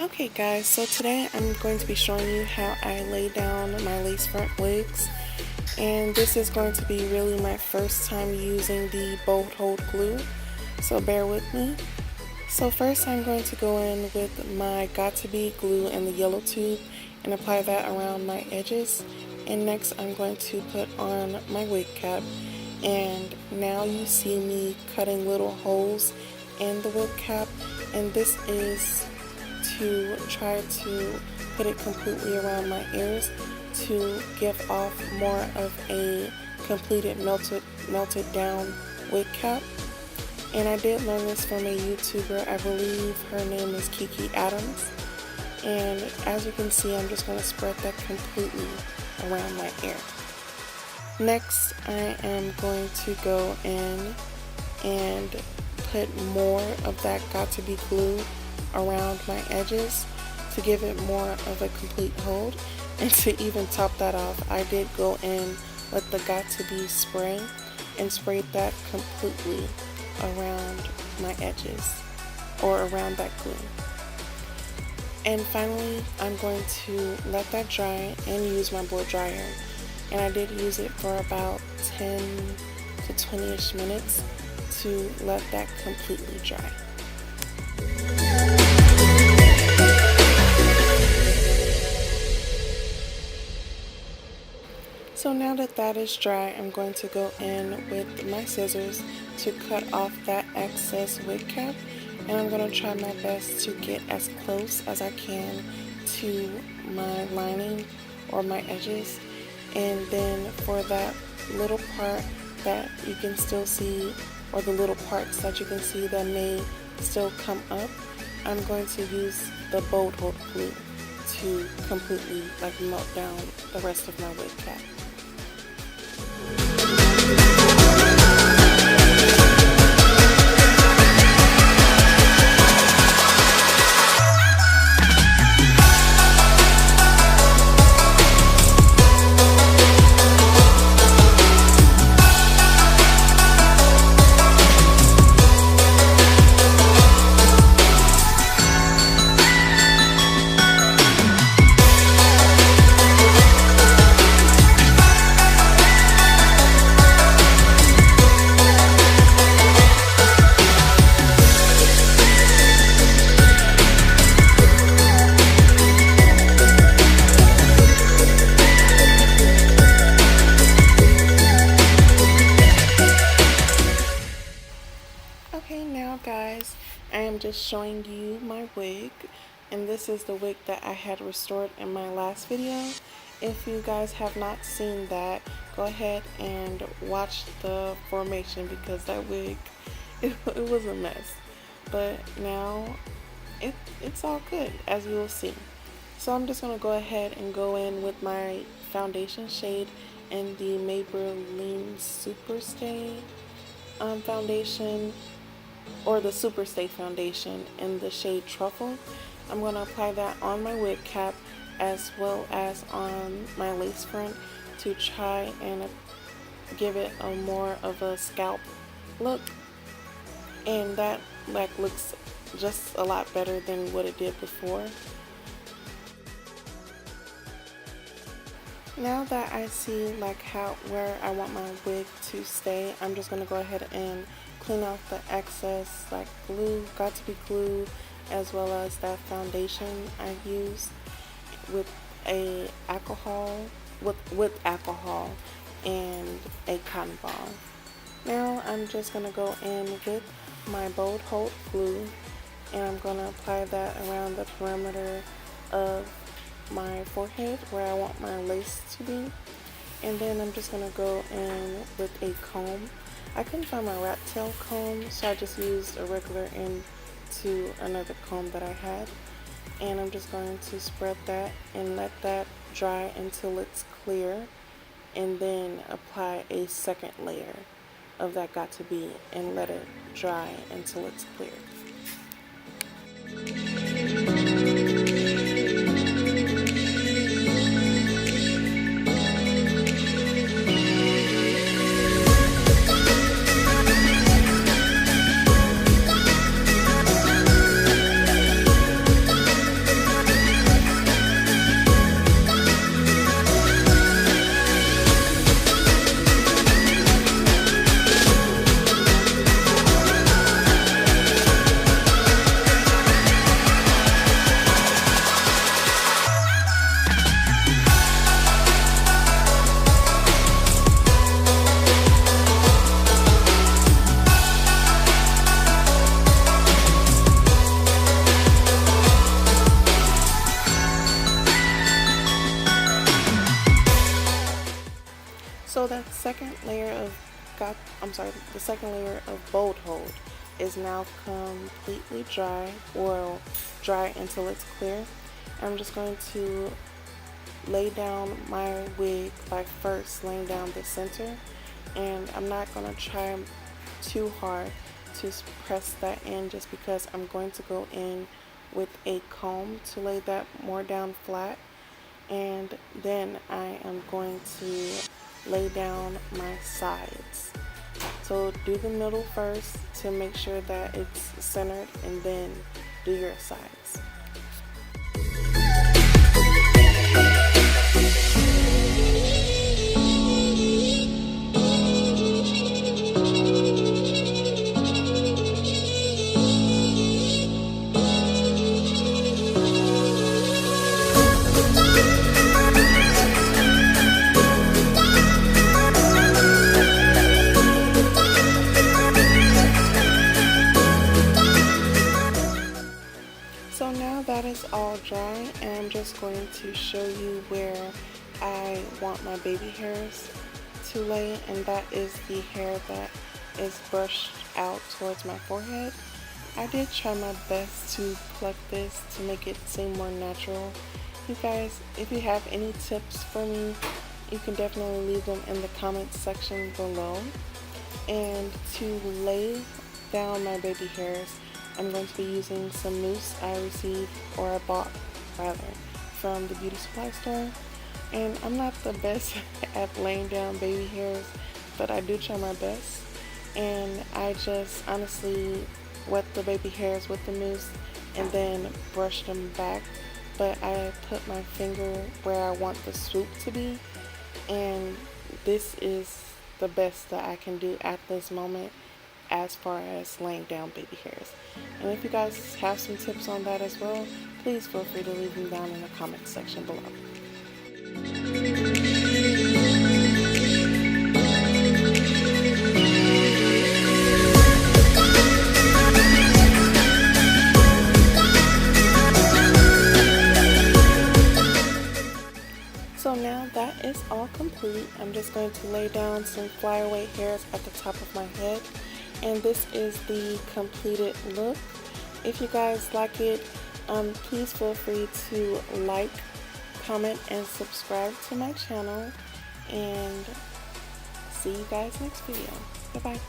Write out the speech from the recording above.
Okay guys, so today I'm going to be showing you how I lay down my lace front wigs, and this is going to be really my first time using the bolt hold glue, so bear with me. So first I'm going to go in with my Got2b glue in the yellow tube and apply that around my edges, and next I'm going to put on my wig cap, and now you see me cutting little holes in the wig cap, and this is to try to put it completely around my ears to give off more of a completed melted down wig cap. And I did learn this from a YouTuber, I believe her name is Kiki Adams, and as you can see I'm just going to spread that completely around my ear. Next I am going to go in and put more of that Got2b glue around my edges to give it more of a complete hold. And to even top that off, I did go in with the Got2b spray and sprayed that completely around my edges, or around that glue. And finally I'm going to let that dry and use my blow dryer, and I did use it for about 10 to 20-ish minutes to let that completely dry. So now that that is dry, I'm going to go in with my scissors to cut off that excess wig cap, and I'm going to try my best to get as close as I can to my lining or my edges. And then for that little part that you can still see, or the little parts that you can see that may still come up, I'm going to use the bolt hold glue to completely melt down the rest of my wig cap. Okay, now guys, I am just showing you my wig, and this is the wig that I had restored in my last video. If you guys have not seen that, go ahead and watch the formation, because that wig, it was a mess. But now it's all good, as you will see. So I'm just going to go ahead and go in with my foundation shade in the Maybelline Superstay foundation, or the Superstay foundation in the shade Truffle. I'm going to apply that on my wig cap as well as on my lace front to try and give it a more of a scalp look, and that looks just a lot better than what it did before. Now that I see where I want my wig to stay, I'm just going to go ahead and clean off the excess glue, Got2b glue, as well as that foundation I used with alcohol and a cotton ball. Now I'm just going to go in with my bolt hold glue, and I'm going to apply that around the perimeter of my forehead where I want my lace to be. And then I'm just going to go in with a comb. I couldn't find my rat tail comb, so I just used a regular end to another comb that I had. And I'm just going to spread that and let that dry until it's clear, and then apply a second layer of that Got2b and let it dry until it's clear. second layer of the second layer of bold hold is now completely dry, or dry until it's clear. I'm just going to lay down my wig by first laying down the center, and I'm not going to try too hard to press that in, just because I'm going to go in with a comb to lay that more down flat, and then I am going to lay down my sides. So do the middle first to make sure that it's centered, and then do your sides. So now that is all dry, and I'm just going to show you where I want my baby hairs to lay, and that is the hair that is brushed out towards my forehead. I did try my best to pluck this to make it seem more natural. You guys, if you have any tips for me, you can definitely leave them in the comments section below. And to lay down my baby hairs, I'm going to be using some mousse I bought from the beauty supply store. And I'm not the best at laying down baby hairs, but I do try my best. And I just honestly wet the baby hairs with the mousse and then brush them back. But I put my finger where I want the swoop to be, and this is the best that I can do at this moment as far as laying down baby hairs. And if you guys have some tips on that as well, please feel free to leave them down in the comments section below. So now that is all complete, I'm just going to lay down some flyaway hairs at the top of my head. And this is the completed look. If you guys like it, please feel free to like, comment, and subscribe to my channel. And see you guys next video. Bye bye.